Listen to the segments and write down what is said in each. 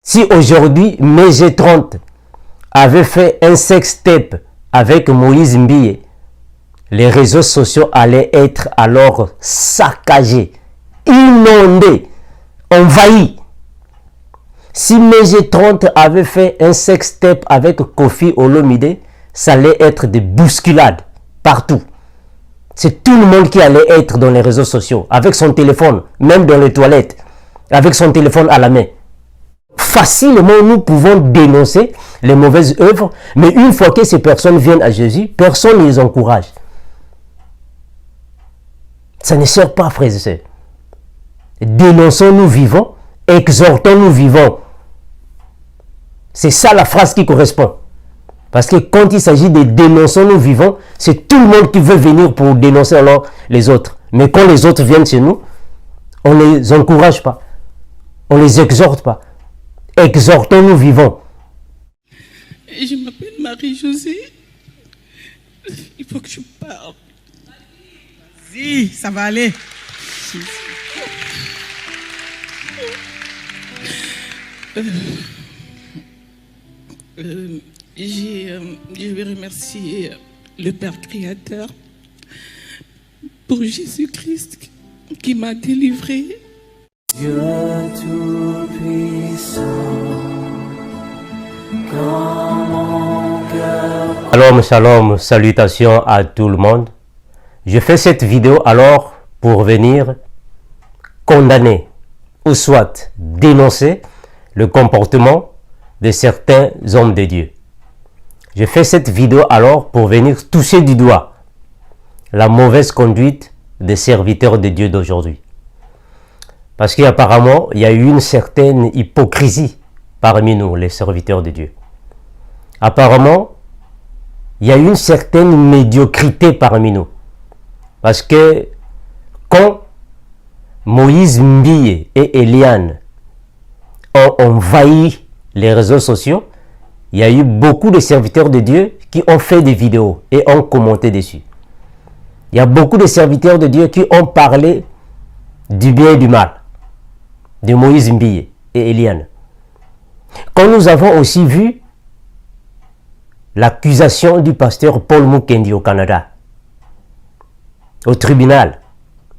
Si aujourd'hui, MG30 avait fait un sextape avec Moïse Mbie, les réseaux sociaux allaient être alors saccagés, inondés, envahis. Si MG30 avait fait un sextape avec Koffi Olomide, ça allait être des bousculades partout. C'est tout le monde qui allait être dans les réseaux sociaux, avec son téléphone, même dans les toilettes, avec son téléphone à la main. Facilement, nous pouvons dénoncer les mauvaises œuvres, mais une fois que ces personnes viennent à Jésus, personne ne les encourage. Ça ne sert pas, frères et sœurs. Dénonçons, nous vivons, exhortons, nous vivons. C'est ça la phrase qui correspond. Parce que quand il s'agit de dénonçons, nous vivons, c'est tout le monde qui veut venir pour dénoncer alors les autres. Mais quand les autres viennent chez nous, on ne les encourage pas. On ne les exhorte pas. Exhortons, nous vivons. Je m'appelle Marie-Josée. Il faut que je parle. Vas-y, ça va aller. Je vais remercier le Père Créateur pour Jésus-Christ qui m'a délivré. Dieu Tout-Puissant, quand mon cœur... Shalom, shalom, salutations à tout le monde. Je fais cette vidéo alors pour venir condamner ou soit dénoncer le comportement de certains hommes de Dieu. Je fais cette vidéo alors pour venir toucher du doigt la mauvaise conduite des serviteurs de Dieu d'aujourd'hui. Parce qu'apparemment, il y a eu une certaine hypocrisie parmi nous, les serviteurs de Dieu. Apparemment, il y a une certaine médiocrité parmi nous. Parce que quand Moïse Mbie et Eliane ont envahi les réseaux sociaux, il y a eu beaucoup de serviteurs de Dieu qui ont fait des vidéos et ont commenté dessus. Il y a beaucoup de serviteurs de Dieu qui ont parlé du bien et du mal de Moïse Mbie et Eliane. Quand nous avons aussi vu l'accusation du pasteur Paul Mukendi au Canada, au tribunal,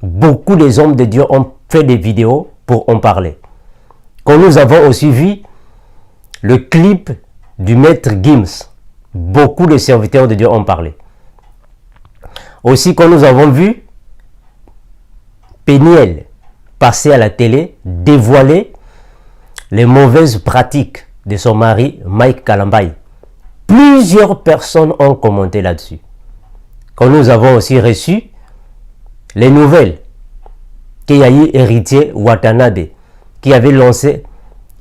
beaucoup des hommes de Dieu ont fait des vidéos pour en parler. Quand nous avons aussi vu le clip du maître Gims, beaucoup de serviteurs de Dieu ont parlé. Aussi, quand nous avons vu Peniel passer à la télé, dévoiler les mauvaises pratiques de son mari Mike Kalambay, plusieurs personnes ont commenté là-dessus. Quand nous avons aussi reçu les nouvelles qu'il y a eu héritier Watanabe qui avait lancé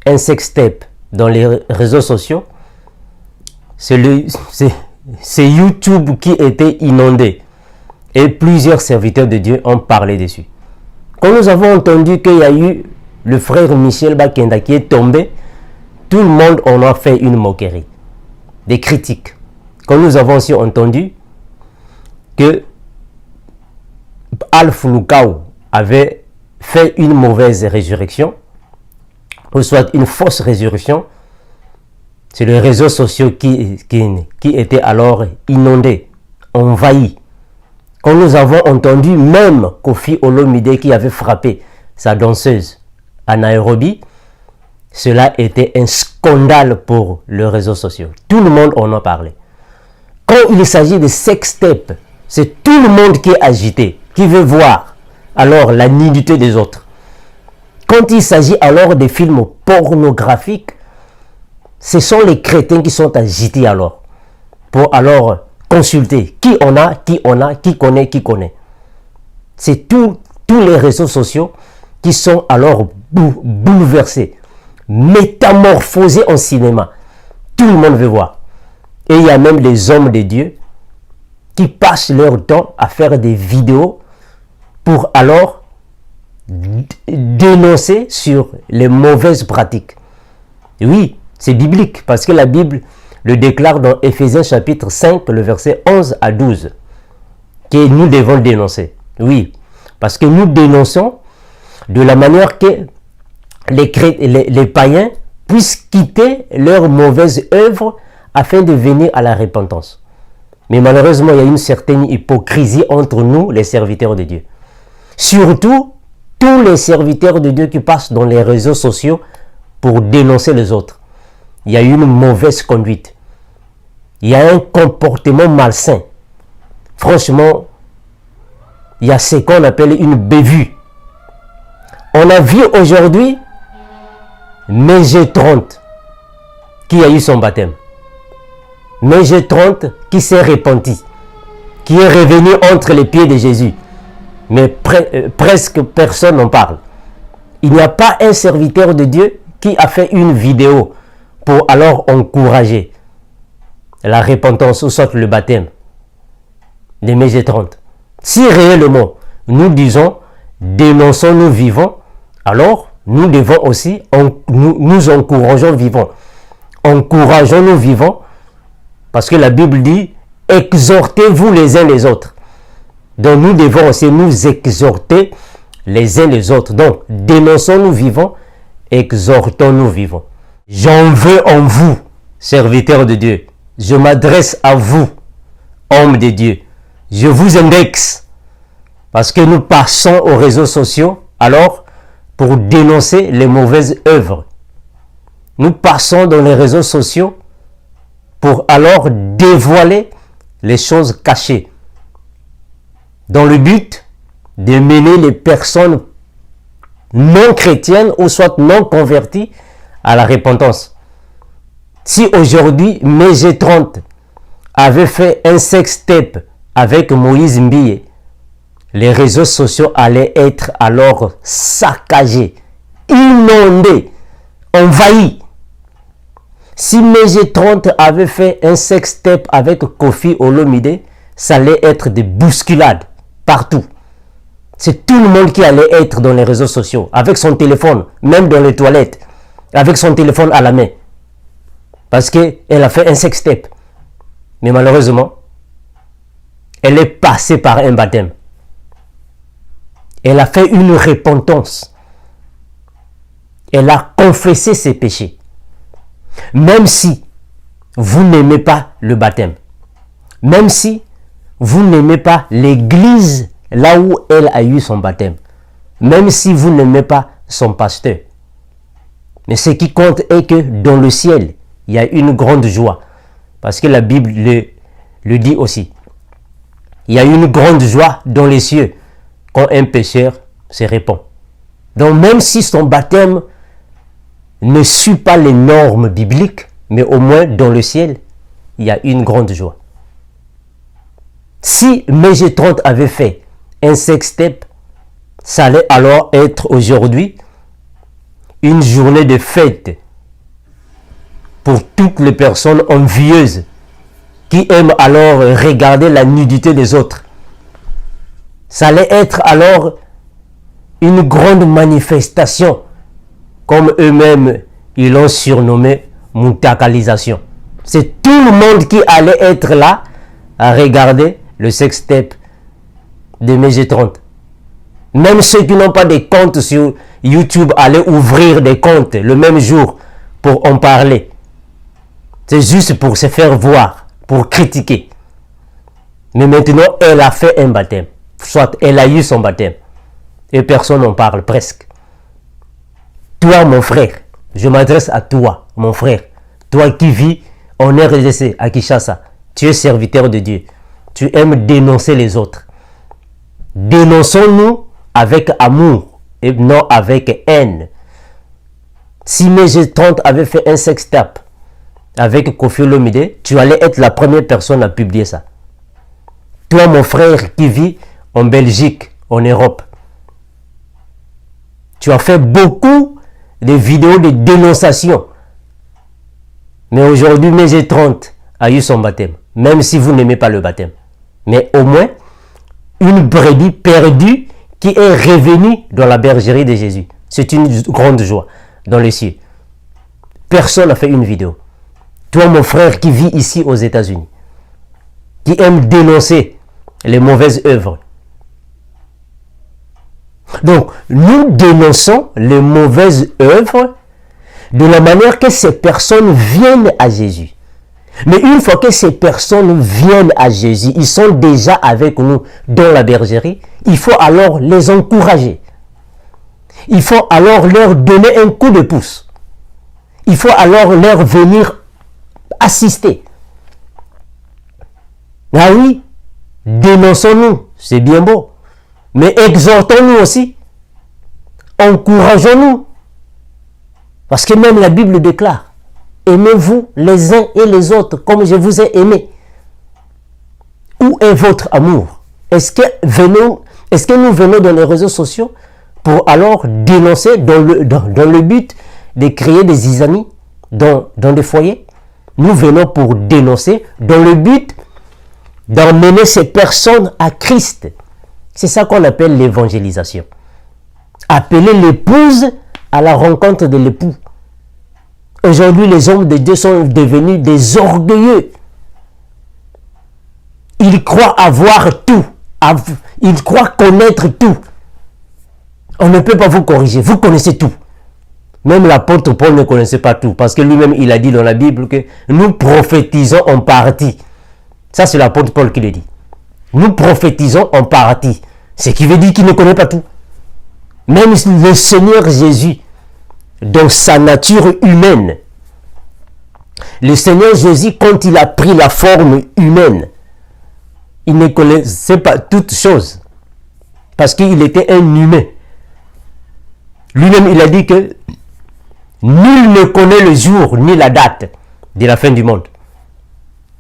un sextape dans les réseaux sociaux, c'est YouTube qui était inondé et plusieurs serviteurs de Dieu ont parlé dessus. Quand nous avons entendu qu'il y a eu le frère Michel Bakenda qui est tombé, tout le monde en a fait une moquerie, des critiques. Quand nous avons aussi entendu que Alpha Lukao avait fait une mauvaise résurrection, ou soit une fausse résurrection, c'est les réseaux sociaux qui étaient alors inondés, envahis. Quand nous avons entendu même Koffi Olomide qui avait frappé sa danseuse à Nairobi, cela était un scandale pour les réseaux sociaux. Tout le monde en a parlé. Quand il s'agit de sextape, c'est tout le monde qui est agité, qui veut voir alors la nudité des autres. Quand il s'agit alors des films pornographiques, ce sont les chrétiens qui sont agités alors, pour alors consulter qui on a, qui connaît. C'est tous les réseaux sociaux qui sont alors bouleversés, métamorphosés en cinéma. Tout le monde veut voir. Et il y a même des hommes de Dieu qui passent leur temps à faire des vidéos pour alors dénoncer sur les mauvaises pratiques. Et oui, c'est biblique parce que la Bible le déclare dans Éphésiens chapitre 5, le verset 11 à 12, que nous devons dénoncer. Oui, parce que nous dénonçons de la manière que les païens puissent quitter leurs mauvaises œuvres afin de venir à la repentance. Mais malheureusement, il y a une certaine hypocrisie entre nous, les serviteurs de Dieu. Surtout, tous les serviteurs de Dieu qui passent dans les réseaux sociaux pour dénoncer les autres. Il y a une mauvaise conduite. Il y a un comportement malsain. Franchement, il y a ce qu'on appelle une bévue. On a vu aujourd'hui MG30 qui a eu son baptême. MG30 qui s'est repenti, qui est revenu entre les pieds de Jésus. Mais presque personne n'en parle. Il n'y a pas un serviteur de Dieu qui a fait une vidéo pour alors encourager la repentance ou soit le baptême des MG30. Si réellement nous disons dénonçons nous vivants, alors nous devons aussi nous encourageons vivants. Encourageons nous vivants parce que la Bible dit exhortez-vous les uns les autres. Donc nous devons aussi nous exhorter les uns les autres. Donc dénonçons-nous vivants, exhortons-nous vivants. J'en veux en vous, serviteurs de Dieu. Je m'adresse à vous, hommes de Dieu. Je vous indexe parce que nous passons aux réseaux sociaux alors pour dénoncer les mauvaises œuvres. Nous passons dans les réseaux sociaux pour alors dévoiler les choses cachées dans le but de mener les personnes non chrétiennes ou soit non converties à la repentance. Si aujourd'hui MG30 avait fait un sextape avec Moïse Mbie, les réseaux sociaux allaient être alors saccagés, inondés, envahis. Si MG30 avait fait un sextape avec Koffi Olomide, ça allait être des bousculades partout. C'est tout le monde qui allait être dans les réseaux sociaux, avec son téléphone, même dans les toilettes, avec son téléphone à la main. Parce qu'elle a fait un sextape. Mais malheureusement, elle est passée par un baptême. Elle a fait une repentance. Elle a confessé ses péchés. Même si vous n'aimez pas le baptême, même si vous n'aimez pas l'église là où elle a eu son baptême, même si vous n'aimez pas son pasteur, mais ce qui compte est que dans le ciel, il y a une grande joie. Parce que la Bible le dit aussi. Il y a une grande joie dans les cieux quand un pécheur se répand. Donc même si son baptême ne suit pas les normes bibliques, mais au moins dans le ciel, il y a une grande joie. Si MG30 avait fait un sextape, ça allait alors être aujourd'hui une journée de fête pour toutes les personnes envieuses qui aiment alors regarder la nudité des autres. Ça allait être alors une grande manifestation, comme eux-mêmes ils l'ont surnommé moutakalisation. C'est tout le monde qui allait être là à regarder le sextape de MG30. Même ceux qui n'ont pas de comptes sur YouTube allaient ouvrir des comptes le même jour pour en parler. C'est juste pour se faire voir, pour critiquer. Mais maintenant, elle a fait un baptême. Soit elle a eu son baptême. Et personne n'en parle presque. Toi, mon frère, je m'adresse à toi, mon frère. Toi qui vis en RDC, à Kinshasa. Tu es serviteur de Dieu. Tu aimes dénoncer les autres. Dénonçons-nous avec amour et non avec haine. Si MG30 avait fait un sextape avec Koffi Olomide, tu allais être la première personne à publier ça. Toi, mon frère qui vit en Belgique, en Europe, tu as fait beaucoup de vidéos de dénonciation. Mais aujourd'hui, MG30 a eu son baptême, même si vous n'aimez pas le baptême. Mais au moins, une brebis perdue qui est revenue dans la bergerie de Jésus. C'est une grande joie dans les cieux. Personne n'a fait une vidéo. Toi, mon frère qui vit ici aux États-Unis, qui aime dénoncer les mauvaises œuvres. Donc, nous dénonçons les mauvaises œuvres, de la manière que ces personnes viennent à Jésus. Mais une fois que ces personnes viennent à Jésus, ils sont déjà avec nous dans la bergerie, il faut alors les encourager. Il faut alors leur donner un coup de pouce. Il faut alors leur venir assister. Ah oui, dénonçons-nous, c'est bien beau. Mais exhortons-nous aussi. Encourageons-nous. Parce que même la Bible déclare, aimez-vous les uns et les autres comme je vous ai aimé. Où est votre amour? Est-ce que nous venons dans les réseaux sociaux pour alors dénoncer dans le but de créer des isamies dans des foyers? Nous venons pour dénoncer dans le but d'emmener ces personnes à Christ. C'est ça qu'on appelle l'évangélisation. Appeler l'épouse à la rencontre de l'époux. Aujourd'hui, les hommes de Dieu sont devenus des orgueilleux. Ils croient avoir tout. Ils croient connaître tout. On ne peut pas vous corriger. Vous connaissez tout. Même l'apôtre Paul ne connaissait pas tout. Parce que lui-même, il a dit dans la Bible que nous prophétisons en partie. Ça, c'est l'apôtre Paul qui le dit. Nous prophétisons en partie. Ce qui veut dire qu'il ne connaît pas tout. Même le Seigneur Jésus, dans sa nature humaine, le Seigneur Jésus, quand il a pris la forme humaine, il ne connaissait pas toutes choses. Parce qu'il était un humain. Lui-même, il a dit que nul ne connaît le jour ni la date de la fin du monde.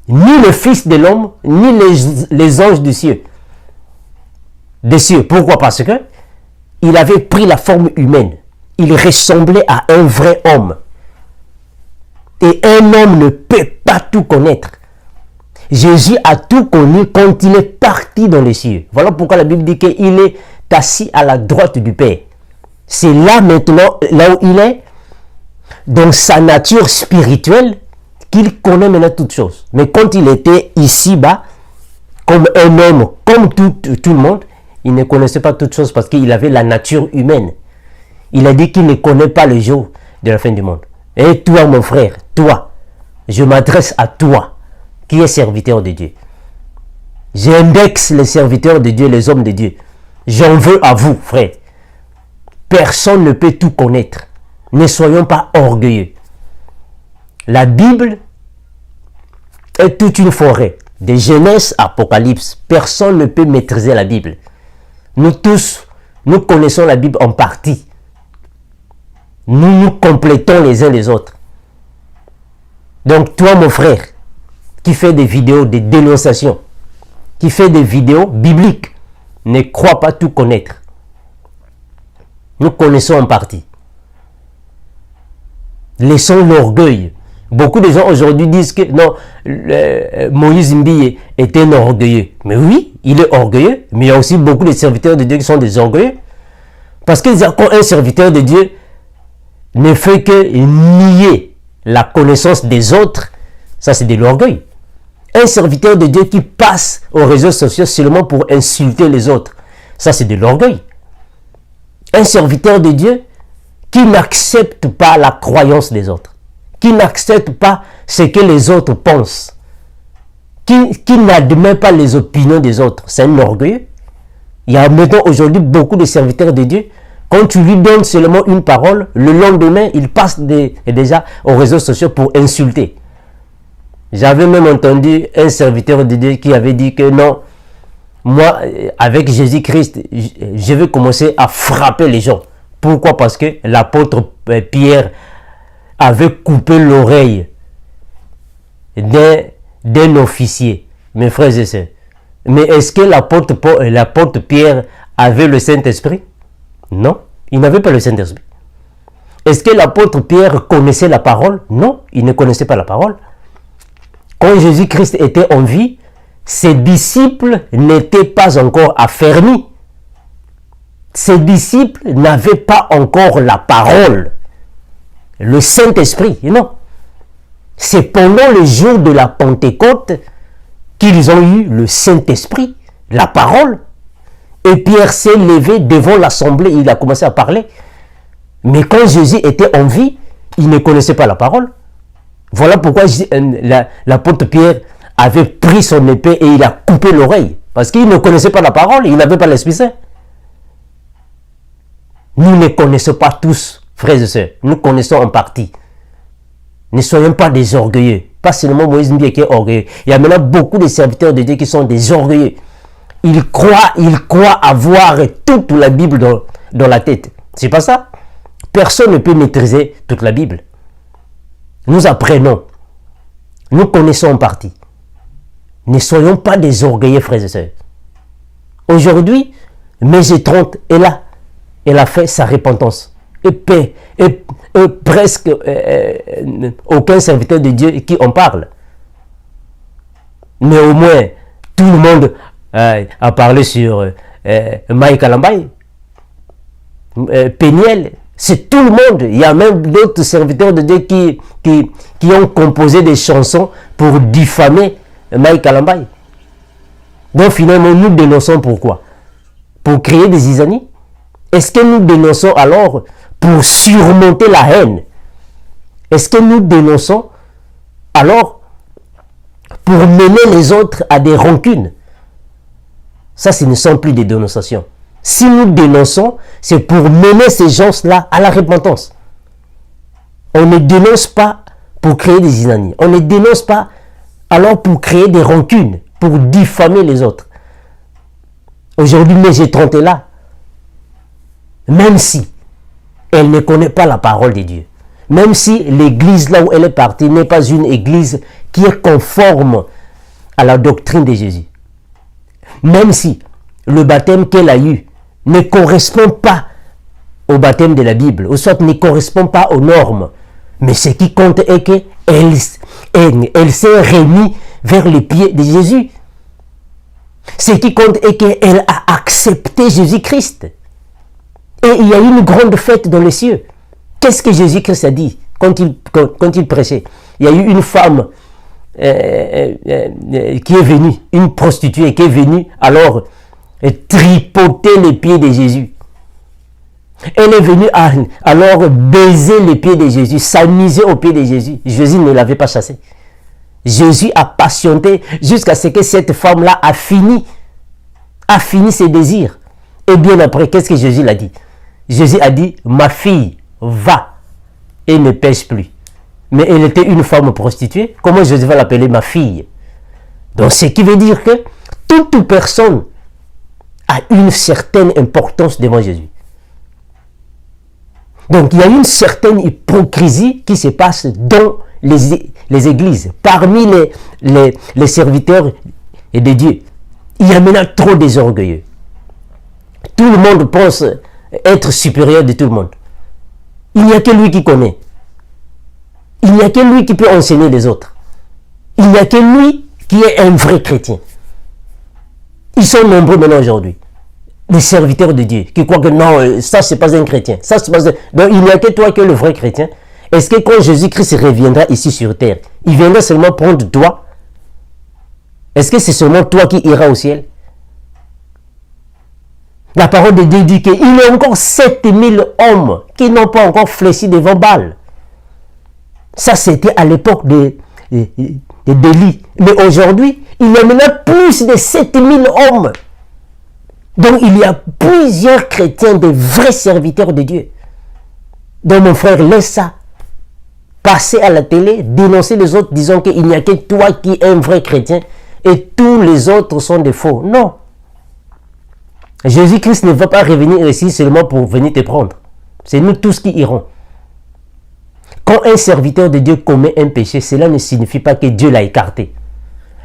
Ni le Fils de l'homme, ni les anges du ciel. Des cieux. Pourquoi? Parce que il avait pris la forme humaine. Il ressemblait à un vrai homme. Et un homme ne peut pas tout connaître. Jésus a tout connu quand il est parti dans les cieux. Voilà pourquoi la Bible dit qu'il est assis à la droite du Père. C'est là maintenant, là où il est, dans sa nature spirituelle, qu'il connaît maintenant toutes choses. Mais quand il était ici-bas, comme un homme, comme tout le monde, il ne connaissait pas toutes choses parce qu'il avait la nature humaine. Il a dit qu'il ne connaît pas le jour de la fin du monde. Et toi, mon frère, toi, je m'adresse à toi, qui es serviteur de Dieu. J'indexe les serviteurs de Dieu, les hommes de Dieu. J'en veux à vous, frère. Personne ne peut tout connaître. Ne soyons pas orgueilleux. La Bible est toute une forêt. De Genèse à Apocalypse. Personne ne peut maîtriser la Bible. Nous tous, nous connaissons la Bible en partie. Nous nous complétons les uns les autres. Donc toi, mon frère, qui fait des vidéos de dénonciation, qui fait des vidéos bibliques, ne crois pas tout connaître. Nous connaissons en partie. Laissons l'orgueil. Beaucoup de gens aujourd'hui disent que non, Moïse Mbie était un orgueilleux. Mais oui, il est orgueilleux, mais il y a aussi beaucoup de serviteurs de Dieu qui sont des orgueilleux. Parce qu'un serviteur de Dieu ne fait que nier la connaissance des autres, ça c'est de l'orgueil. Un serviteur de Dieu qui passe aux réseaux sociaux seulement pour insulter les autres, ça c'est de l'orgueil. Un serviteur de Dieu qui n'accepte pas la croyance des autres, qui n'accepte pas ce que les autres pensent, qui n'admet pas les opinions des autres, c'est un orgueilleux. Il y a maintenant aujourd'hui beaucoup de serviteurs de Dieu, quand tu lui donnes seulement une parole, le lendemain, il passe déjà aux réseaux sociaux pour insulter. J'avais même entendu un serviteur de Dieu qui avait dit que non, moi, avec Jésus-Christ, je vais commencer à frapper les gens. Pourquoi? Parce que l'apôtre Pierre avait coupé l'oreille d'un officier. Mes frères et sœurs. Mais est-ce que l'apôtre Pierre avait le Saint-Esprit? Non, il n'avait pas le Saint-Esprit. Est-ce que l'apôtre Pierre connaissait la parole? Non, il ne connaissait pas la parole. Quand Jésus-Christ était en vie, ses disciples n'étaient pas encore affermis. Ses disciples n'avaient pas encore la parole, le Saint-Esprit, non. C'est pendant le jour de la Pentecôte qu'ils ont eu le Saint-Esprit, la parole. Et Pierre s'est levé devant l'assemblée, il a commencé à parler. Mais quand Jésus était en vie, Ils ne connaissaient pas la parole. Voilà pourquoi l'apôtre Pierre avait pris son épée et il a coupé l'oreille. Parce qu'il ne connaissait pas la parole, il n'avait pas l'Esprit Saint. Nous ne connaissons pas tous, frères et sœurs. Nous connaissons en partie. Ne soyons pas des orgueilleux. Pas seulement Moïse Mbie qui est orgueilleux. Il y a maintenant beaucoup de serviteurs de Dieu qui sont des orgueilleux. Ils croient avoir toute la Bible dans la tête. C'est pas ça. Personne ne peut maîtriser toute la Bible. Nous apprenons. Nous connaissons en partie. Ne soyons pas des orgueilleux, frères et sœurs. Aujourd'hui, Maisée 30 est là. Elle a fait sa repentance. Et presque aucun serviteur de Dieu qui en parle. Mais au moins, tout le monde a parlé sur Mike Alambaye, Péniel. C'est tout le monde. Il y a même d'autres serviteurs de Dieu qui ont composé des chansons pour diffamer Mike Alambaye. Donc finalement, nous dénonçons pourquoi? Pour créer des zizanies? Est-ce que nous dénonçons alors pour surmonter la haine? Est-ce que nous dénonçons alors pour mener les autres à des rancunes? Ça, ce ne sont plus des dénonciations. Si nous dénonçons, c'est pour mener ces gens-là à la repentance. On ne dénonce pas pour créer des zizanies. On ne dénonce pas alors pour créer des rancunes, pour diffamer les autres. Aujourd'hui, Maisée 30 est là. Même si elle ne connaît pas la parole de Dieu. Même si l'église là où elle est partie n'est pas une église qui est conforme à la doctrine de Jésus. Même si le baptême qu'elle a eu ne correspond pas au baptême de la Bible, ou soit ne correspond pas aux normes. Mais ce qui compte est qu'elle s'est remise vers les pieds de Jésus. Ce qui compte est qu'elle a accepté Jésus-Christ. Et il y a eu une grande fête dans les cieux. Qu'est-ce que Jésus-Christ a dit quand il prêchait? Il y a eu une femme qui est venue, une prostituée qui est venue alors tripoter les pieds de Jésus. Elle est venue alors baiser les pieds de Jésus, s'amuser aux pieds de Jésus. Jésus ne l'avait pas chassée. Jésus a patienté jusqu'à ce que cette femme-là a fini ses désirs. Et bien après, qu'est-ce que Jésus l'a dit? Jésus a dit, ma fille, va et ne pêche plus. Mais elle était une femme prostituée. Comment Jésus va l'appeler ma fille? Donc, ce qui veut dire que toute personne a une certaine importance devant Jésus. Donc, il y a une certaine hypocrisie qui se passe dans les églises, parmi les serviteurs et de Dieu. Il y a maintenant trop des orgueilleux. Tout le monde pense être supérieur de tout le monde. Il n'y a que lui qui connaît. Il n'y a que lui qui peut enseigner les autres. Il n'y a que lui qui est un vrai chrétien. Ils sont nombreux maintenant aujourd'hui. Des serviteurs de Dieu qui croient que non, ça c'est pas un chrétien. Ça, c'est pas un... Donc il n'y a que toi qui es le vrai chrétien. Est-ce que quand Jésus-Christ reviendra ici sur terre, il viendra seulement prendre toi? Est-ce que c'est seulement toi qui iras au ciel? La parole de Dieu dit qu'il y a encore 7000 hommes qui n'ont pas encore fléchi devant Baal. Ça, c'était à l'époque d'Élie. Mais aujourd'hui, il y a maintenant plus de 7000 hommes. Donc, il y a plusieurs chrétiens, des vrais serviteurs de Dieu. Donc, mon frère, laisse ça. Passer à la télé, dénoncer les autres, disant qu'il n'y a que toi qui es un vrai chrétien et tous les autres sont des faux. Non. Jésus-Christ ne va pas revenir ici seulement pour venir te prendre. C'est nous tous qui irons. Quand un serviteur de Dieu commet un péché, cela ne signifie pas que Dieu l'a écarté.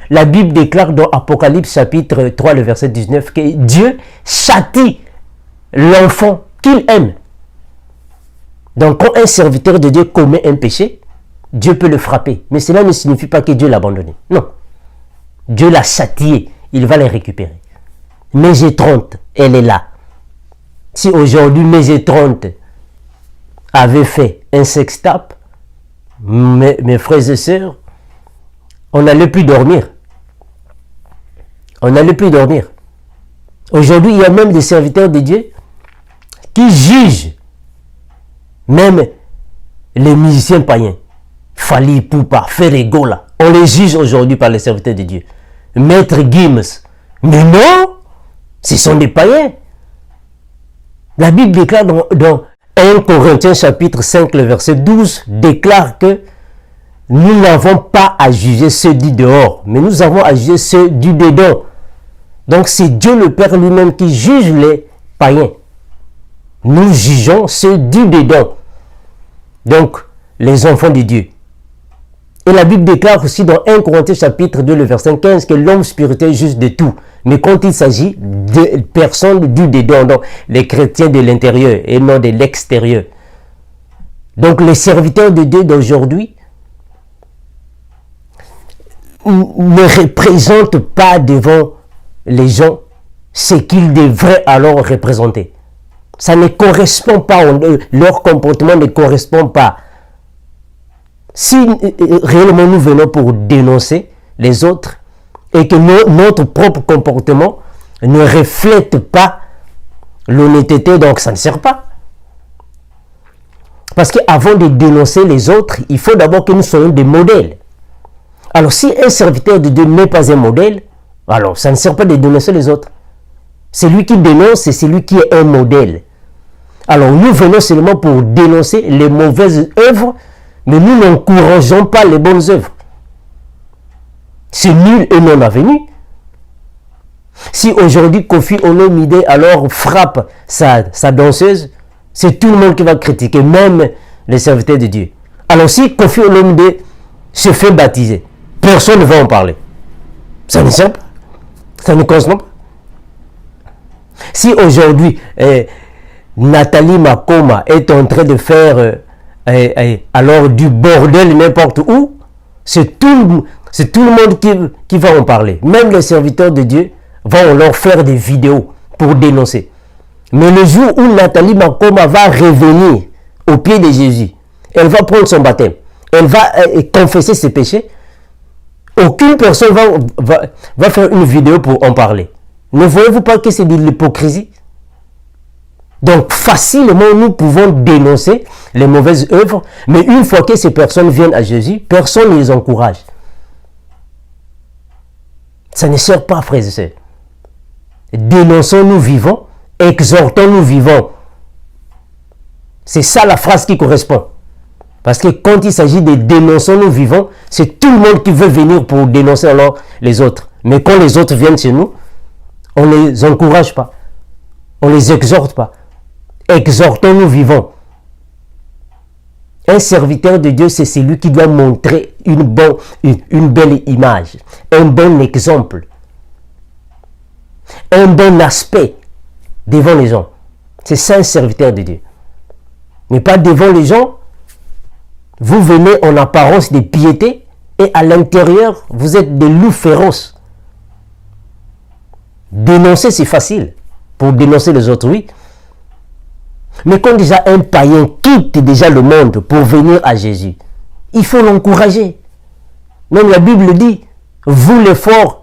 La Bible déclare dans Apocalypse chapitre 3, le verset 19, que Dieu châtie l'enfant qu'il aime. Donc quand un serviteur de Dieu commet un péché, Dieu peut le frapper. Mais cela ne signifie pas que Dieu l'a abandonné. Non. Dieu l'a châtié. Il va le récupérer. Maisée 30, elle est là. Si aujourd'hui Maisée 30 avait fait un sextape, mes frères et sœurs, on n'allait plus dormir. On n'allait plus dormir. Aujourd'hui, il y a même des serviteurs de Dieu qui jugent même les musiciens païens, Fali Poupa, Ferregola, on les juge aujourd'hui par les serviteurs de Dieu. Maître Gims, mais non, ce sont des païens. La Bible déclare dans 1 Corinthiens chapitre 5, le verset 12, déclare que nous n'avons pas à juger ceux du dehors, mais nous avons à juger ceux du dedans. Donc c'est Dieu le Père lui-même qui juge les païens. Nous jugeons ceux du dedans. Donc les enfants de Dieu. Et la Bible déclare aussi dans 1 Corinthiens chapitre 2, le verset 15, que l'homme spirituel juge de tout. Mais quand il s'agit de personnes du dedans, donc les chrétiens de l'intérieur et non de l'extérieur. Donc les serviteurs de Dieu d'aujourd'hui ne représentent pas devant les gens ce qu'ils devraient alors représenter. Ça ne correspond pas, leur comportement ne correspond pas. Si réellement nous venons pour dénoncer les autres et que notre propre comportement ne reflète pas l'honnêteté, donc ça ne sert pas. Parce qu'avant de dénoncer les autres, il faut d'abord que nous soyons des modèles. Alors si un serviteur de Dieu n'est pas un modèle, alors ça ne sert pas de dénoncer les autres. Celui qui dénonce, c'est celui qui est un modèle. Alors nous venons seulement pour dénoncer les mauvaises œuvres, mais nous n'encourageons pas les bonnes œuvres. C'est nul et non avenu. Si aujourd'hui Kofi Olomide alors frappe sa danseuse, c'est tout le monde qui va critiquer, même les serviteurs de Dieu. Alors si Kofi Olomide se fait baptiser, personne ne va en parler. Ça ne sert pas. Ça ne correspond pas. Si aujourd'hui Nathalie Makoma est en train de faire alors du bordel n'importe où, c'est tout le monde qui va en parler. Même les serviteurs de Dieu vont leur faire des vidéos pour dénoncer. Mais le jour où Nathalie Makoma va revenir au pied de Jésus, elle va prendre son baptême, elle va confesser ses péchés, aucune personne va faire une vidéo pour en parler. Ne voyez-vous pas que c'est de l'hypocrisie? Donc facilement nous pouvons dénoncer les mauvaises œuvres, mais une fois que ces personnes viennent à Jésus, personne ne les encourage. Ça ne sert pas, frères et sœurs. Dénonçons, nous vivons, exhortons, nous vivons. C'est ça la phrase qui correspond. Parce que quand il s'agit de dénonçons, nous vivons, c'est tout le monde qui veut venir pour dénoncer alors les autres. Mais quand les autres viennent chez nous, on ne les encourage pas. On ne les exhorte pas. Exhortons, nous vivons. Un serviteur de Dieu, c'est celui qui doit montrer une belle image, un bon exemple, un bon aspect devant les gens. C'est ça un serviteur de Dieu. Mais pas devant les gens. Vous venez en apparence de piété et à l'intérieur, vous êtes des loups féroces. Dénoncer, c'est facile. Pour dénoncer les autres, oui. Mais quand déjà un païen quitte déjà le monde pour venir à Jésus, il faut l'encourager. Même la Bible dit, vous les forts,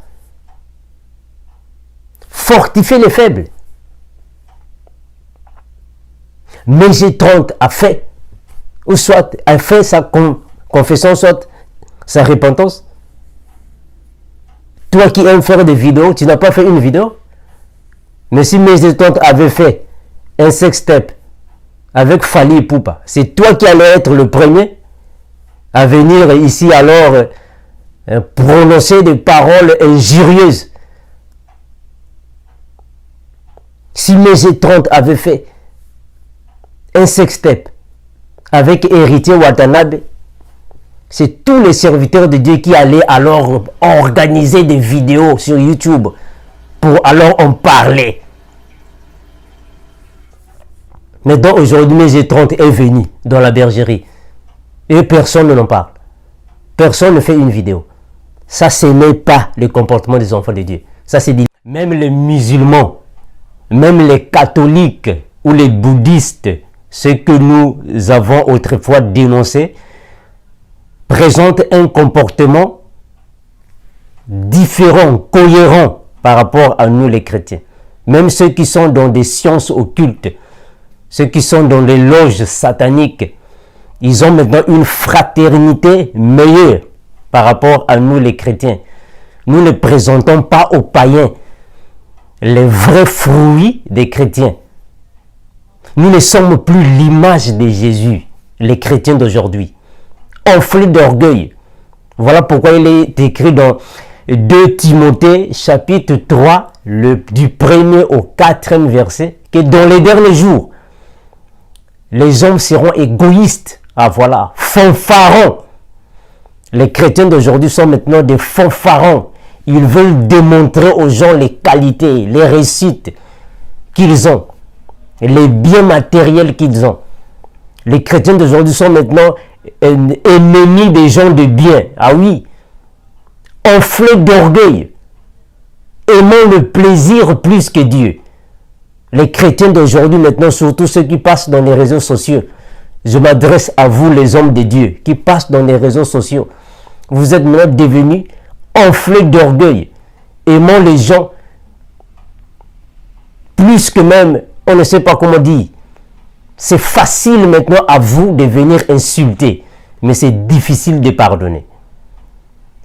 fortifiez les faibles. Mais G30 a fait, ou soit a fait sa confession, soit sa repentance. Toi qui aimes faire des vidéos, tu n'as pas fait une vidéo. Mais si mes G30 avaient fait un sextape avec Fali Poupa, c'est toi qui allais être le premier à venir ici alors prononcer des paroles injurieuses. Si mes G30 avaient fait un sextape avec Héritier Watanabe, c'est tous les serviteurs de Dieu qui allaient alors organiser des vidéos sur YouTube pour alors en parler. Mais donc aujourd'hui, mes G30 est venu dans la bergerie et personne ne en parle. Personne ne fait une vidéo. Ça, ce n'est pas le comportement des enfants de Dieu. Ça, c'est dit. Même les musulmans, même les catholiques ou les bouddhistes, ceux que nous avons autrefois dénoncés, présentent un comportement différent, cohérent par rapport à nous les chrétiens. Même ceux qui sont dans des sciences occultes, ceux qui sont dans les loges sataniques, Ils ont maintenant une fraternité meilleure par rapport à nous les chrétiens. Nous ne présentons pas aux païens les vrais fruits des chrétiens. Nous ne sommes plus l'image de Jésus, les chrétiens d'aujourd'hui. Enflés d'orgueil. Voilà pourquoi il est écrit dans 2 Timothée chapitre 3, du 1er au 4e verset, que dans les derniers jours, les hommes seront égoïstes. Ah voilà, fanfarons. Les chrétiens d'aujourd'hui sont maintenant des fanfarons. Ils veulent démontrer aux gens les qualités, les réussites qu'ils ont, les biens matériels qu'ils ont. Les chrétiens d'aujourd'hui sont maintenant ennemis des gens de bien. Ah oui, enflés d'orgueil, aimant le plaisir plus que Dieu. Les chrétiens d'aujourd'hui maintenant, surtout ceux qui passent dans les réseaux sociaux, je m'adresse à vous les hommes de Dieu qui passent dans les réseaux sociaux. Vous êtes maintenant devenus enflés d'orgueil, aimant les gens plus que même, on ne sait pas comment dire. C'est facile maintenant à vous de venir insulter, mais c'est difficile de pardonner.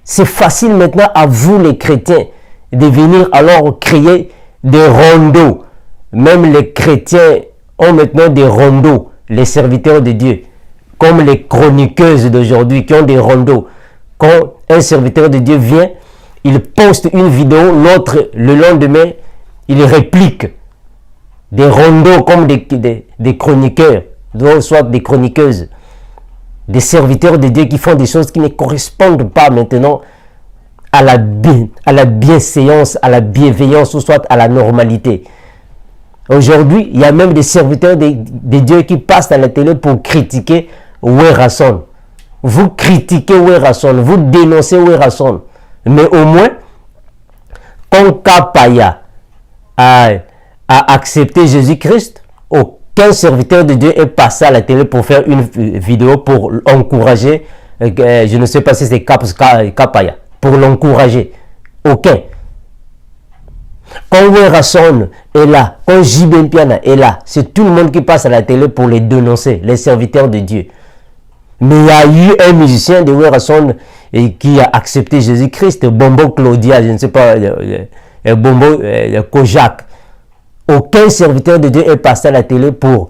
C'est facile maintenant à vous les chrétiens de venir alors créer des rondeaux. Même les chrétiens ont maintenant des rondeaux, les serviteurs de Dieu, comme les chroniqueuses d'aujourd'hui qui ont des rondeaux. Quand un serviteur de Dieu vient, il poste une vidéo, l'autre, le lendemain, il réplique. Des rondeaux comme des chroniqueurs, soit des chroniqueuses, des serviteurs de Dieu qui font des choses qui ne correspondent pas maintenant à la bienséance, à la bienveillance, ou soit à la normalité. Aujourd'hui, il y a même des serviteurs de Dieu qui passent à la télé pour critiquer Werason. Vous critiquez Werason, vous dénoncez Werason. Mais au moins, quand Kapaya a accepté Jésus-Christ, aucun serviteur de Dieu est passé à la télé pour faire une vidéo pour encourager, je ne sais pas si c'est Kapaya, pour l'encourager. Aucun. Quand Werason est là, quand J.B. Mpiana est là, c'est tout le monde qui passe à la télé pour les dénoncer, les serviteurs de Dieu. Mais il y a eu un musicien de Werason qui a accepté Jésus-Christ, Bombo Claudia, je ne sais pas, Bombo Kojak. Aucun serviteur de Dieu est passé à la télé pour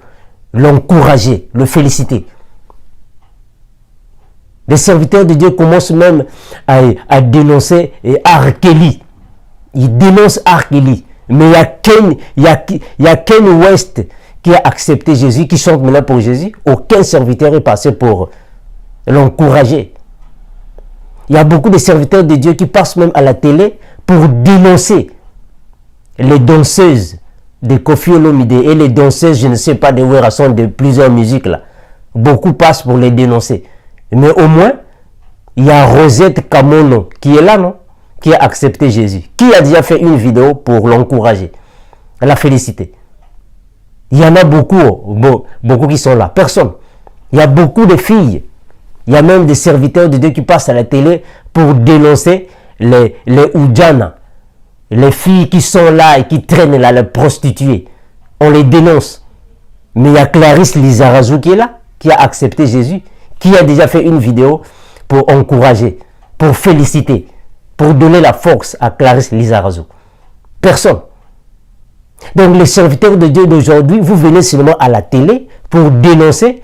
l'encourager, le féliciter. Les serviteurs de Dieu commencent même à dénoncer R. Kelly. Ils dénoncent R. Kelly. Mais il y a Ken West qui a accepté Jésus, qui chante maintenant pour Jésus. Aucun serviteur est passé pour l'encourager. Il y a beaucoup de serviteurs de Dieu qui passent même à la télé pour dénoncer les danseuses de Koffi Olomide et les danseuses, je ne sais pas, de Werason, de plusieurs musiques là. Beaucoup passent pour les dénoncer. Mais au moins, il y a Rosette Kamono qui est là, non? Qui a accepté Jésus. Qui a déjà fait une vidéo pour l'encourager, la féliciter? Il y en a beaucoup qui sont là. Personne. Il y a beaucoup de filles. Il y a même des serviteurs de Dieu qui passent à la télé pour dénoncer les Oudjana. Les filles qui sont là et qui traînent là, les prostituées. On les dénonce. Mais il y a Clarisse Lizarazu qui est là, qui a accepté Jésus, qui a déjà fait une vidéo pour encourager, pour féliciter, pour donner la force à Clarisse Lizarazu. Personne. Donc les serviteurs de Dieu d'aujourd'hui, vous venez seulement à la télé pour dénoncer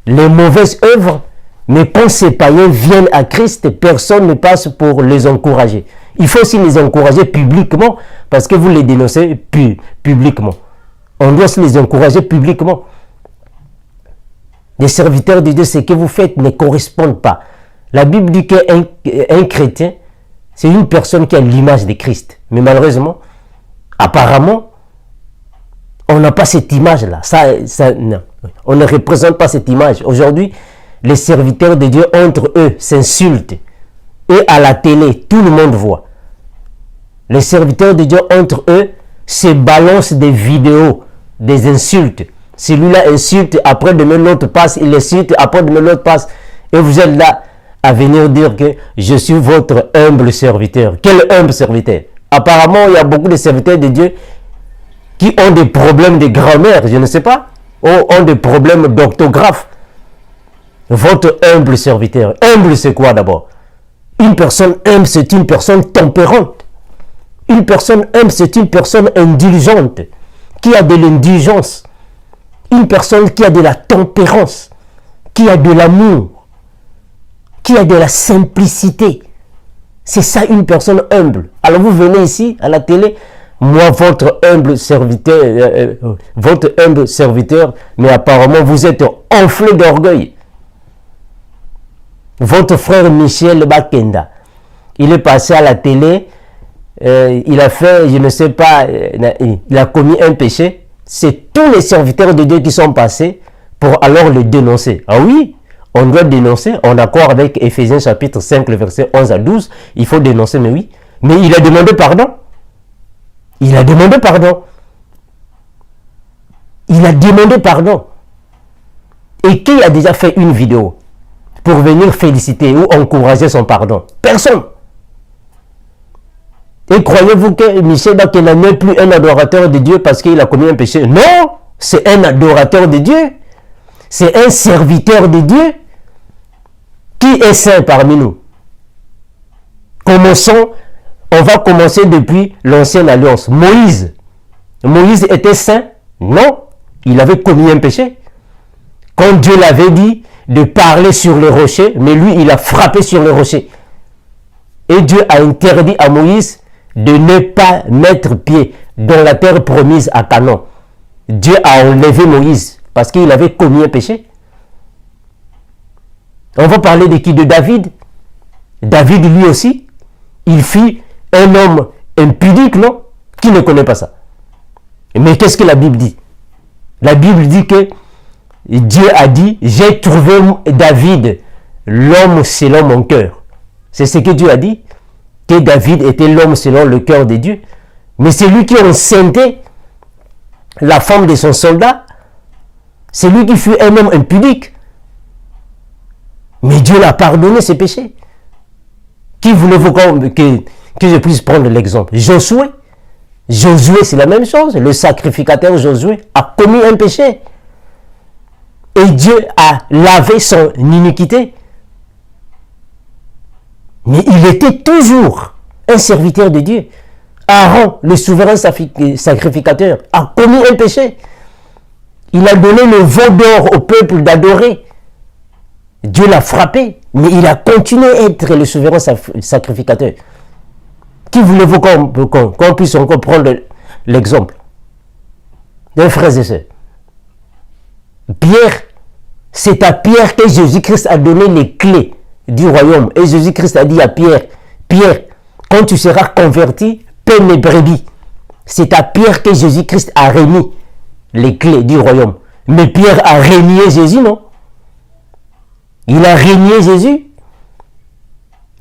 les mauvaises œuvres, mais quand ces païens viennent à Christ, personne ne passe pour les encourager. Il faut aussi les encourager publiquement, parce que vous les dénoncez publiquement. On doit aussi les encourager publiquement. Les serviteurs de Dieu, ce que vous faites ne correspond pas. La Bible dit qu'un chrétien, c'est une personne qui a l'image de Christ. Mais malheureusement, apparemment, on n'a pas cette image-là. Non. On ne représente pas cette image. Aujourd'hui, les serviteurs de Dieu, entre eux, s'insultent. Et à la télé, tout le monde voit. Les serviteurs de Dieu, entre eux, se balancent des vidéos, des insultes. Celui-là insulte, après-demain l'autre passe, il insulte, après-demain l'autre passe. Et vous êtes là à venir dire que je suis votre humble serviteur. Quel humble serviteur? Apparemment, il y a beaucoup de serviteurs de Dieu qui ont des problèmes de grammaire, je ne sais pas, ou ont des problèmes d'orthographe. votre humble serviteur. Humble, c'est quoi d'abord? Une personne humble, c'est une personne tempérante. Une personne humble, c'est une personne indulgente, qui a de l'indulgence. Une personne qui a de la tempérance, qui a de l'amour, qui a de la simplicité. C'est ça une personne humble. Alors vous venez ici à la télé, moi votre humble serviteur, mais apparemment vous êtes enflé d'orgueil. Votre frère Michel Bakenda, il est passé à la télé, il a fait, je ne sais pas, il a commis un péché. C'est tous les serviteurs de Dieu qui sont passés pour alors le dénoncer. Ah oui, on doit dénoncer, en accord avec Éphésiens chapitre 5, le verset 11 à 12, il faut dénoncer, mais oui. Mais il a demandé pardon. Il a demandé pardon. Il a demandé pardon. Et qui a déjà fait une vidéo pour venir féliciter ou encourager son pardon? Personne. Et croyez-vous que Michel Bakenda n'est plus un adorateur de Dieu parce qu'il a commis un péché? Non, c'est un adorateur de Dieu. C'est un serviteur de Dieu qui est saint parmi nous. Commençons, on va commencer depuis l'ancienne alliance. Moïse était saint? Non, il avait commis un péché. Quand Dieu l'avait dit de parler sur le rocher, mais lui, il a frappé sur le rocher. Et Dieu a interdit à Moïse de ne pas mettre pied dans la terre promise à Canaan. Dieu a enlevé Moïse parce qu'il avait commis un péché. On va parler de qui? De David. David, lui aussi, il fut un homme impudique, non? Qui ne connaît pas ça? Mais qu'est-ce que la Bible dit? La Bible dit que Dieu a dit, j'ai trouvé David, l'homme selon mon cœur. C'est ce que Dieu a dit, que David était l'homme selon le cœur de Dieu. Mais c'est lui qui a enceinté la femme de son soldat. C'est lui qui fut un homme impudique. Mais Dieu l'a pardonné ses péchés. Qui voulez-vous que je puisse prendre l'exemple? Josué. Josué, c'est la même chose. Le sacrificateur Josué a commis un péché. Et Dieu a lavé son iniquité. Mais il était toujours un serviteur de Dieu. Aaron, le souverain sacrificateur, a commis un péché. Il a donné le veau d'or au peuple d'adorer. Dieu l'a frappé, mais il a continué à être le souverain sacrificateur. Qui voulez-vous qu'on puisse encore prendre l'exemple des frères et sœurs? Pierre, c'est à Pierre que Jésus-Christ a donné les clés du royaume. Et Jésus-Christ a dit à Pierre, Pierre, quand tu seras converti, paie mes brebis. C'est à Pierre que Jésus-Christ a remis les clés du royaume. Mais Pierre a renié Jésus, non? Il a renié Jésus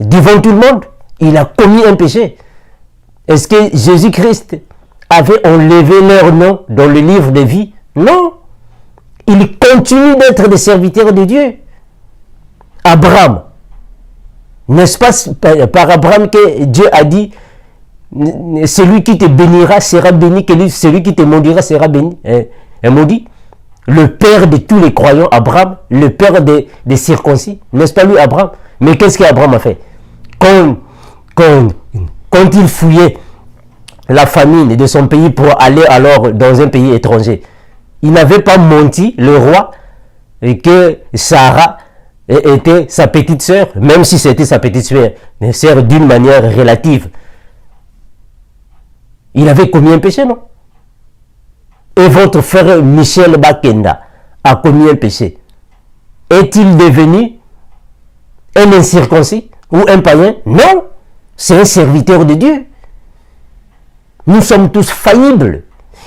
devant tout le monde. Il a commis un péché. Est-ce que Jésus-Christ avait enlevé leur nom dans le livre de vie? Non. Il continue d'être des serviteurs de Dieu. Abraham. N'est-ce pas par Abraham que Dieu a dit, celui qui te bénira sera béni, celui qui te maudira sera béni, maudit. Le père de tous les croyants, Abraham, le père des circoncis, n'est-ce pas lui Abraham? Mais qu'est-ce qu'Abraham a fait? Quand il fouillait la famine de son pays pour aller alors dans un pays étranger, il n'avait pas menti, le roi, et que Sarah était sa petite sœur, même si c'était sa petite sœur d'une manière relative. Il avait commis un péché, non? Et votre frère Michel Bakenda a commis un péché. Est-il devenu un incirconcis ou un païen? Non, c'est un serviteur de Dieu. Nous sommes tous faillibles.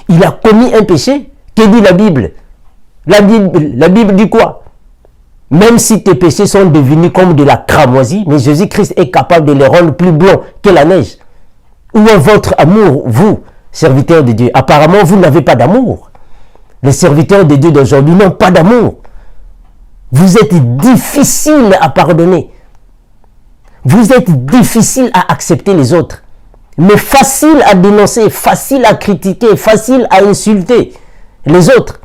Il a commis un péché. Que dit la Bible? La Bible dit quoi? Même si tes péchés sont devenus comme de la cramoisie, mais Jésus-Christ est capable de les rendre plus blancs que la neige. Où est votre amour, vous, serviteurs de Dieu? Apparemment, vous n'avez pas d'amour. Les serviteurs de Dieu d'aujourd'hui n'ont pas d'amour. Vous êtes difficile à pardonner. Vous êtes difficile à accepter les autres. Mais facile à dénoncer, facile à critiquer, facile à insulter les autres.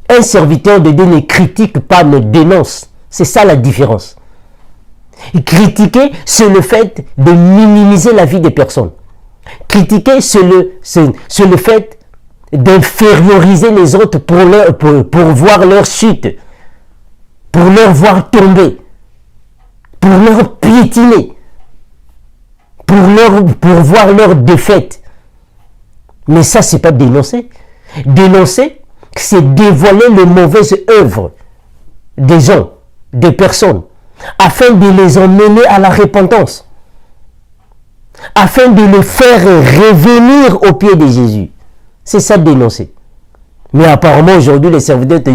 Un serviteur de Dieu ne critique pas, ne dénonce. C'est ça la différence. Critiquer, c'est le fait de minimiser la vie des personnes. Critiquer, c'est le fait d'inférioriser les autres pour voir leur chute, pour leur voir tomber, pour leur piétiner, pour voir leur défaite. Mais ça, c'est pas dénoncer. Dénoncer, c'est dévoiler les mauvaises œuvres des gens, des personnes, afin de les emmener à la repentance, afin de les faire revenir au pied de Jésus. C'est ça dénoncer. Mais apparemment aujourd'hui, les serviteurs de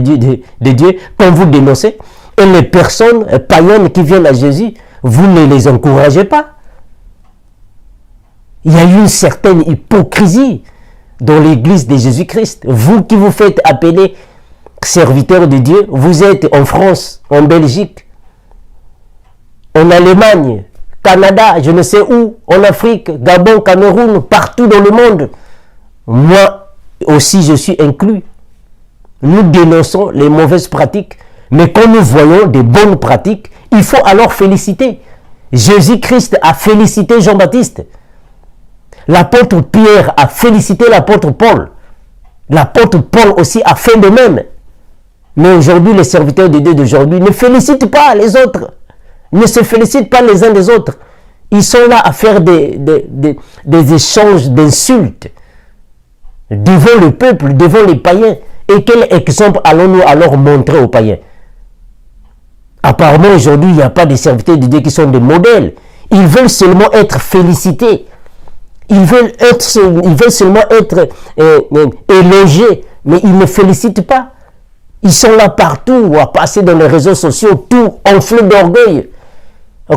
Dieu, quand vous dénoncez, et les personnes païennes qui viennent à Jésus, vous ne les encouragez pas. Il y a une certaine hypocrisie dans l'église de Jésus-Christ. Vous qui vous faites appeler serviteurs de Dieu, vous êtes en France, en Belgique, en Allemagne, Canada, je ne sais où, en Afrique, Gabon, Cameroun, partout dans le monde. Moi aussi, je suis inclus. Nous dénonçons les mauvaises pratiques, mais quand nous voyons des bonnes pratiques, il faut alors féliciter. Jésus-Christ a félicité Jean-Baptiste. L'apôtre Pierre a félicité l'apôtre Paul. L'apôtre Paul aussi a fait de même. Mais aujourd'hui, les serviteurs de Dieu d'aujourd'hui ne félicitent pas les autres. Ne se félicitent pas les uns des autres. Ils sont là à faire des échanges d'insultes devant le peuple, devant les païens. Et quel exemple allons-nous alors montrer aux païens? Apparemment, aujourd'hui, il n'y a pas de serviteurs de Dieu qui sont des modèles. Ils veulent seulement être félicités. Ils veulent seulement être élogiés, mais ils ne félicitent pas. Ils sont là partout, à passer dans les réseaux sociaux, tout enflés d'orgueil.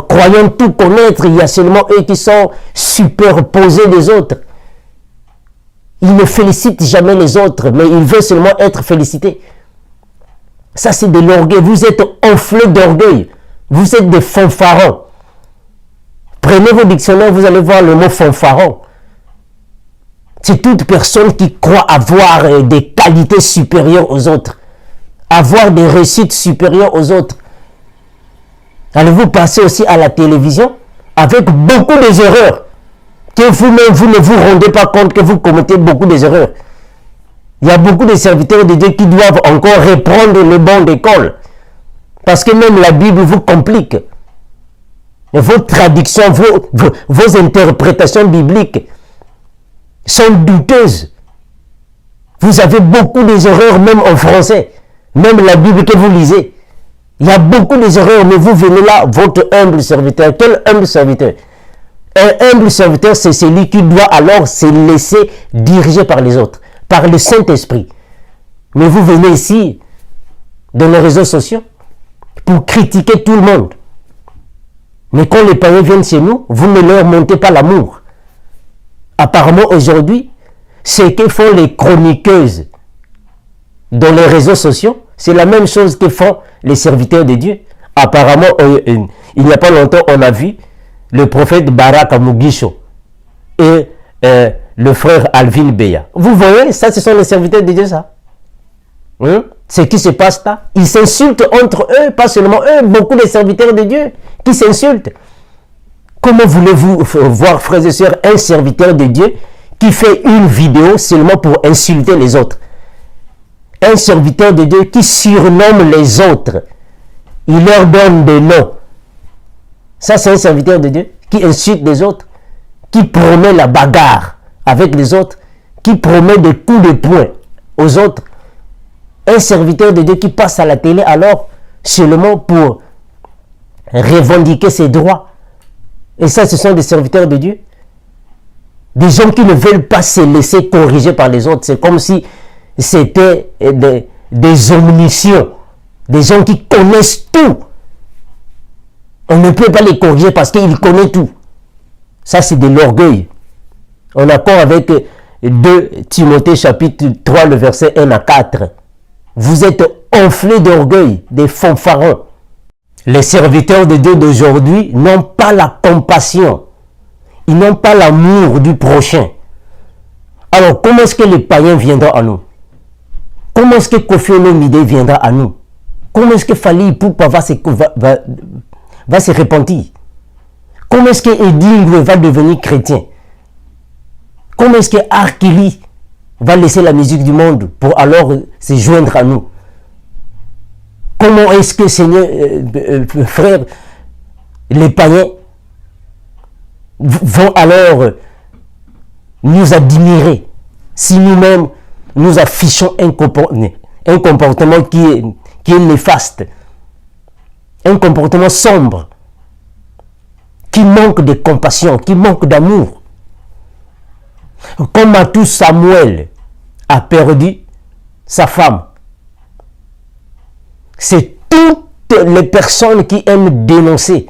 Croyant tout connaître, il y a seulement eux qui sont superposés des autres. Ils ne félicitent jamais les autres, mais ils veulent seulement être félicités. Ça, c'est de l'orgueil. Vous êtes enflés d'orgueil. Vous êtes des fanfarons. Prenez vos dictionnaires, vous allez voir le mot fanfaron. C'est toute personne qui croit avoir des qualités supérieures aux autres, avoir des réussites supérieures aux autres. Allez-vous passer aussi à la télévision avec beaucoup d'erreurs que vous-même, vous ne vous rendez pas compte que vous commettez beaucoup d'erreurs. Il y a beaucoup de serviteurs de Dieu qui doivent encore reprendre le banc d'école. Parce que même la Bible vous complique. Et vos traductions, vos interprétations bibliques sont douteuses. Vous avez beaucoup d'erreurs même en français. Même la Bible que vous lisez. Il y a beaucoup d'erreurs, mais vous venez là, votre humble serviteur. Quel humble serviteur? Un humble serviteur, c'est celui qui doit alors se laisser diriger par les autres, par le Saint-Esprit. Mais vous venez ici, dans les réseaux sociaux, pour critiquer tout le monde. Mais quand les païens viennent chez nous, vous ne leur montez pas l'amour. Apparemment, aujourd'hui, ce que font les chroniqueuses dans les réseaux sociaux, c'est la même chose que font les serviteurs de Dieu. Apparemment, il n'y a pas longtemps, on a vu le prophète Barak Amugisho et le frère Alvin Beya. Vous voyez, ça, ce sont les serviteurs de Dieu, ça. Ce qui se passe là. Ils s'insultent entre eux, pas seulement eux, beaucoup de serviteurs de Dieu qui s'insultent. Comment voulez-vous voir, frères et sœurs, un serviteur de Dieu qui fait une vidéo seulement pour insulter les autres? Un serviteur de Dieu qui surnomme les autres. Il leur donne des noms. Ça, c'est un serviteur de Dieu qui insulte les autres, qui promet la bagarre avec les autres, qui promet des coups de poing aux autres. Un serviteur de Dieu qui passe à la télé alors seulement pour revendiquer ses droits. Et ça, ce sont des serviteurs de Dieu. Des gens qui ne veulent pas se laisser corriger par les autres. C'est comme si c'était des omniscients. Des gens qui connaissent tout. On ne peut pas les corriger parce qu'ils connaissent tout. Ça, c'est de l'orgueil. En accord avec 2 Timothée chapitre 3, le verset 1 à 4. Vous êtes enflés d'orgueil, des fanfarons. Les serviteurs de Dieu d'aujourd'hui n'ont pas la compassion. Ils n'ont pas l'amour du prochain. Alors, comment est-ce que les païens viendront à nous? Comment est-ce que Kofi Olomide viendra à nous? Comment est-ce que Fally Ipupa va se repentir? Comment est-ce que Eddie va devenir chrétien? Comment est-ce que R. Kelly va laisser la musique du monde pour alors se joindre à nous? Comment est-ce que, Seigneur, frère, les païens vont alors nous admirer si nous-mêmes nous affichons un comportement qui est néfaste, un comportement sombre, qui manque de compassion, qui manque d'amour? Comme Matou Samuel a perdu sa femme, c'est toutes les personnes qui aiment dénoncer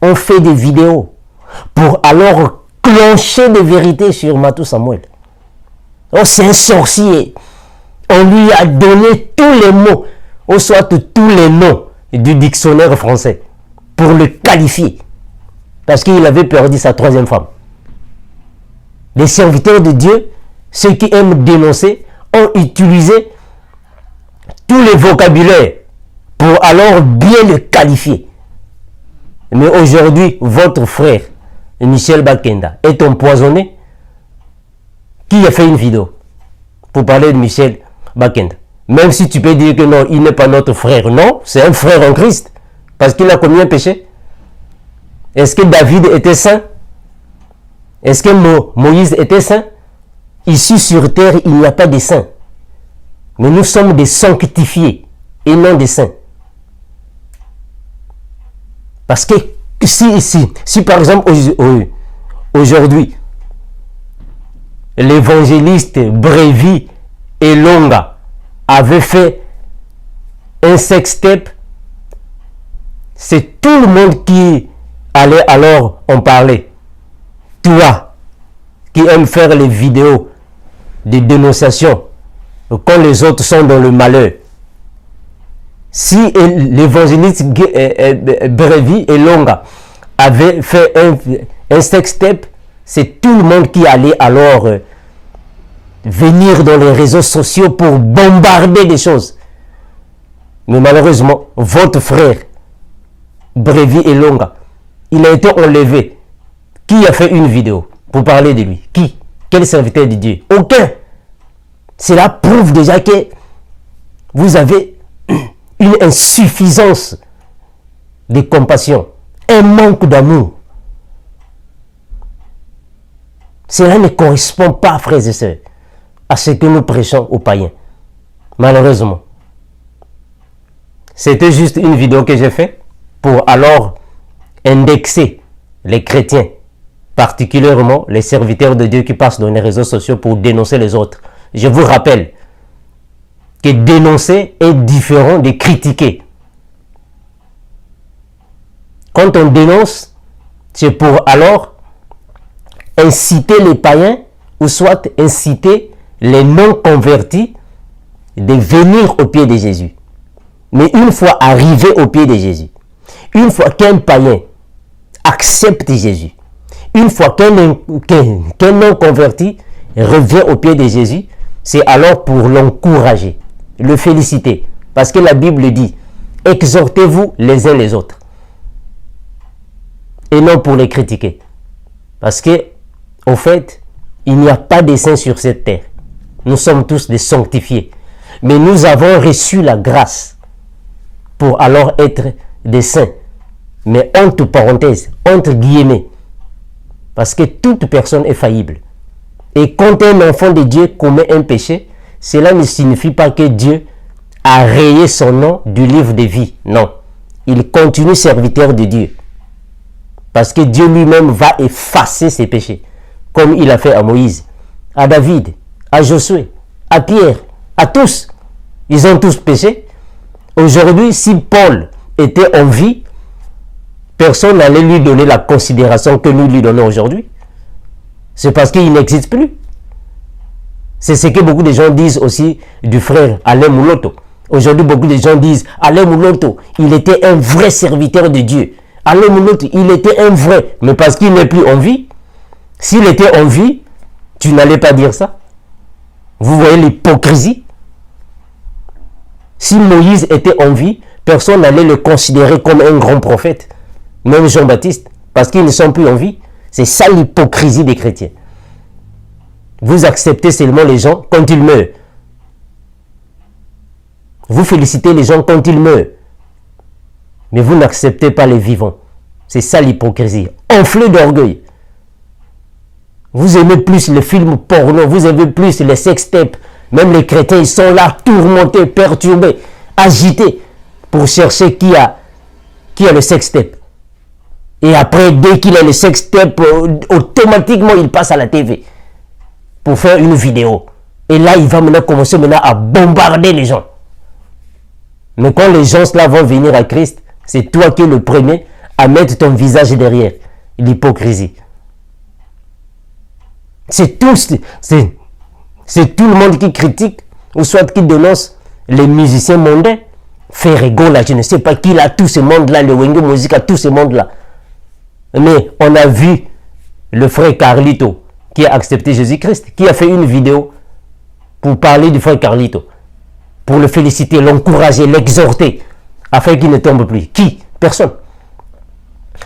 ont fait des vidéos pour alors clencher des vérités sur Matou Samuel. Oh, c'est un sorcier. On lui a donné tous les mots, ou soit tous les noms du dictionnaire français pour le qualifier. Parce qu'il avait perdu sa troisième femme. Les serviteurs de Dieu, ceux qui aiment dénoncer, ont utilisé tous les vocabulaires pour alors bien le qualifier. Mais aujourd'hui, votre frère, Michel Bakenda, est empoisonné. Qui a fait une vidéo pour parler de Michel Bakenda? Même si tu peux dire que non, il n'est pas notre frère. Non, c'est un frère en Christ. Parce qu'il a commis un péché. Est-ce que David était saint? Est-ce que Moïse était saint? Ici sur terre, il n'y a pas de saints. Mais nous sommes des sanctifiés et non des saints. Parce que si par exemple aujourd'hui, l'évangéliste Brévi et Longa avaient fait un sextape, c'est tout le monde qui allait alors en parler. Toi, qui aimes faire les vidéos de dénonciation quand les autres sont dans le malheur. Si l'évangéliste Brévi et Longa avaient fait un sextape, c'est tout le monde qui allait alors venir dans les réseaux sociaux pour bombarder des choses. Mais malheureusement, votre frère, Brévi et Longa, il a été enlevé. Qui a fait une vidéo pour parler de lui? Qui? Quel serviteur de Dieu? Aucun. Cela prouve déjà que vous avez une insuffisance de compassion, un manque d'amour. Cela ne correspond pas, frères et sœurs, à ce que nous prêchons aux païens. Malheureusement. C'était juste une vidéo que j'ai faite pour alors indexer les chrétiens, particulièrement les serviteurs de Dieu qui passent dans les réseaux sociaux pour dénoncer les autres. Je vous rappelle que dénoncer est différent de critiquer. Quand on dénonce, c'est pour alors inciter les païens ou soit inciter les non-convertis de venir au pied de Jésus. Mais une fois arrivé au pied de Jésus, une fois qu'un païen accepte Jésus, une fois qu'un non-converti revient au pied de Jésus, c'est alors pour l'encourager, le féliciter. Parce que la Bible dit, exhortez-vous les uns les autres. Et non pour les critiquer. Parce que, au fait, il n'y a pas de saints sur cette terre. Nous sommes tous des sanctifiés. Mais nous avons reçu la grâce pour alors être des saints. Mais entre parenthèses, entre guillemets. Parce que toute personne est faillible. Et quand un enfant de Dieu commet un péché, cela ne signifie pas que Dieu a rayé son nom du livre de vie. Non. Il continue serviteur de Dieu. Parce que Dieu lui-même va effacer ses péchés. Comme il a fait à Moïse, à David, à Josué, à Pierre, à tous. Ils ont tous péché. Aujourd'hui, si Paul était en vie, personne n'allait lui donner la considération que nous lui donnons aujourd'hui. C'est parce qu'il n'existe plus. C'est ce que beaucoup de gens disent aussi du frère Alain Mouloto. Aujourd'hui, beaucoup de gens disent Alain Mouloto, il était un vrai serviteur de Dieu. Alain Mouloto, il était un vrai. Mais parce qu'il n'est plus en vie, s'il était en vie, tu n'allais pas dire ça. Vous voyez l'hypocrisie? Si Moïse était en vie, personne n'allait le considérer comme un grand prophète. Même Jean-Baptiste, parce qu'ils ne sont plus en vie. C'est ça l'hypocrisie des chrétiens. Vous acceptez seulement les gens quand ils meurent. Vous félicitez les gens quand ils meurent. Mais vous n'acceptez pas les vivants. C'est ça l'hypocrisie. Enflé d'orgueil. Vous aimez plus les films porno, vous aimez plus les sextapes. Même les chrétiens, ils sont là, tourmentés, perturbés, agités, pour chercher qui a le sextape. Et après, dès qu'il a le sextape, automatiquement, il passe à la TV pour faire une vidéo. Et là, il va maintenant commencer à bombarder les gens. Mais quand les gens là vont venir à Christ, c'est toi qui es le premier à mettre ton visage derrière. L'hypocrisie. C'est tout le monde qui critique, ou soit qui dénonce les musiciens mondains. Ferrego là, je ne sais pas qui là, tout ce monde-là, le Wenge Musica, tout ce monde-là. Mais on a vu le frère Carlito qui a accepté Jésus-Christ, qui a fait une vidéo pour parler du frère Carlito, pour le féliciter, l'encourager, l'exhorter, afin qu'il ne tombe plus. Qui? Personne.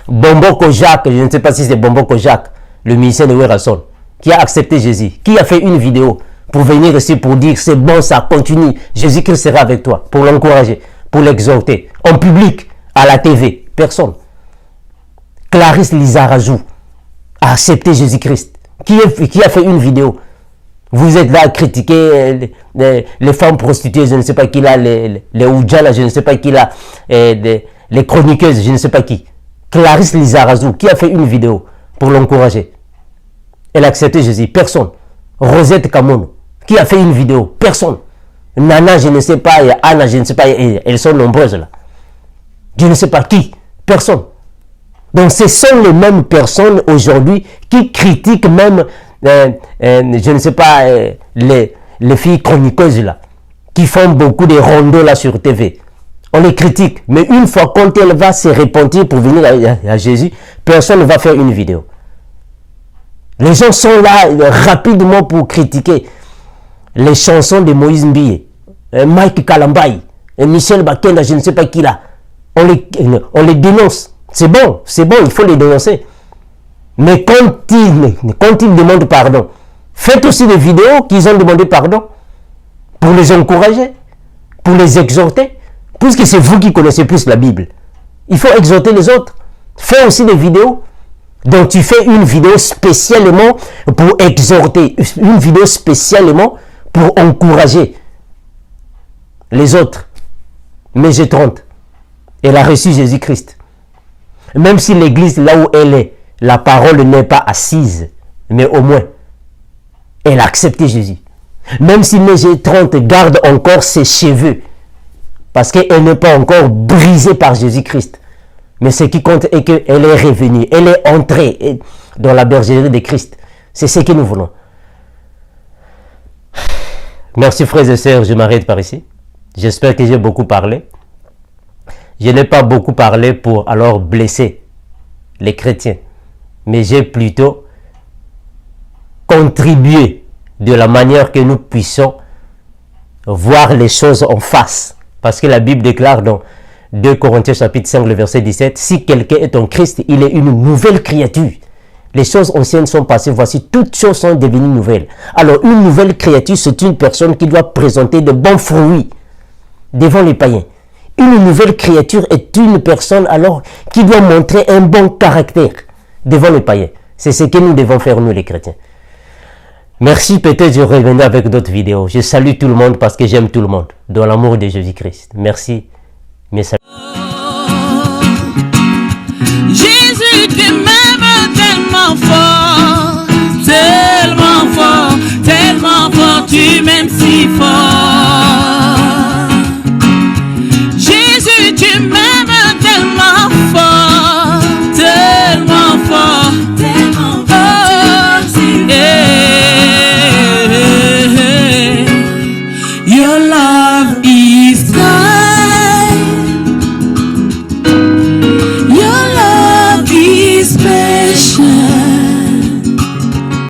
Bombo Kojak, je ne sais pas si c'est Bombo Kojak, le musicien de Werason, qui a accepté Jésus, qui a fait une vidéo pour venir ici pour dire c'est bon, ça continue, Jésus-Christ sera avec toi, pour l'encourager, pour l'exhorter, en public, à la TV, personne. Clarisse Lizarazu a accepté Jésus-Christ, qui a fait une vidéo. Vous êtes là à critiquer les femmes prostituées, je ne sais pas qui là, les Oudjala, je ne sais pas qui là, les chroniqueuses, je ne sais pas qui. Clarisse Lizarazu, qui a fait une vidéo pour l'encourager. Elle a accepté Jésus, personne. Rosette Kamono, qui a fait une vidéo, personne. Nana, je ne sais pas, et Anna, je ne sais pas, elles sont nombreuses là. Je ne sais pas qui, personne. Donc ce sont les mêmes personnes aujourd'hui qui critiquent même, je ne sais pas, les filles chroniqueuses là, qui font beaucoup de rondeaux là sur TV. On les critique, mais une fois quand elle va se repentir pour venir à Jésus, personne ne va faire une vidéo. Les gens sont là rapidement pour critiquer les chansons de Moïse Mbie, Mike Kalambaï, Michel Bakenda, je ne sais pas qui là. On les dénonce. C'est bon, il faut les dénoncer. Mais quand ils demandent pardon, faites aussi des vidéos qu'ils ont demandé pardon pour les encourager, pour les exhorter, puisque c'est vous qui connaissez plus la Bible. Il faut exhorter les autres. Fais aussi des vidéos. Donc tu fais une vidéo spécialement pour exhorter, une vidéo spécialement pour encourager les autres. Mais G30, elle a reçu Jésus-Christ. Même si l'église, là où elle est, la parole n'est pas assise, mais au moins, elle a accepté Jésus. Même si G30 garde encore ses cheveux, parce qu'elle n'est pas encore brisée par Jésus-Christ. Mais ce qui compte est qu'elle est revenue, elle est entrée dans la bergerie de Christ. C'est ce que nous voulons. Merci frères et sœurs, je m'arrête par ici. J'espère que j'ai beaucoup parlé. Je n'ai pas beaucoup parlé pour alors blesser les chrétiens, mais j'ai plutôt contribué de la manière que nous puissions voir les choses en face. Parce que la Bible déclare dans 2 Corinthiens chapitre 5, le verset 17, si quelqu'un est en Christ, il est une nouvelle créature. Les choses anciennes sont passées, voici, toutes choses sont devenues nouvelles. Alors, une nouvelle créature, c'est une personne qui doit présenter de bons fruits devant les païens. Une nouvelle créature est une personne alors qui doit montrer un bon caractère devant les païens. C'est ce que nous devons faire, nous les chrétiens. Merci, peut-être je reviendrai avec d'autres vidéos. Je salue tout le monde parce que j'aime tout le monde, dans l'amour de Jésus-Christ. Merci. Mes saluts. Jésus tu m'aimes tellement fort, tu m'aimes si fort.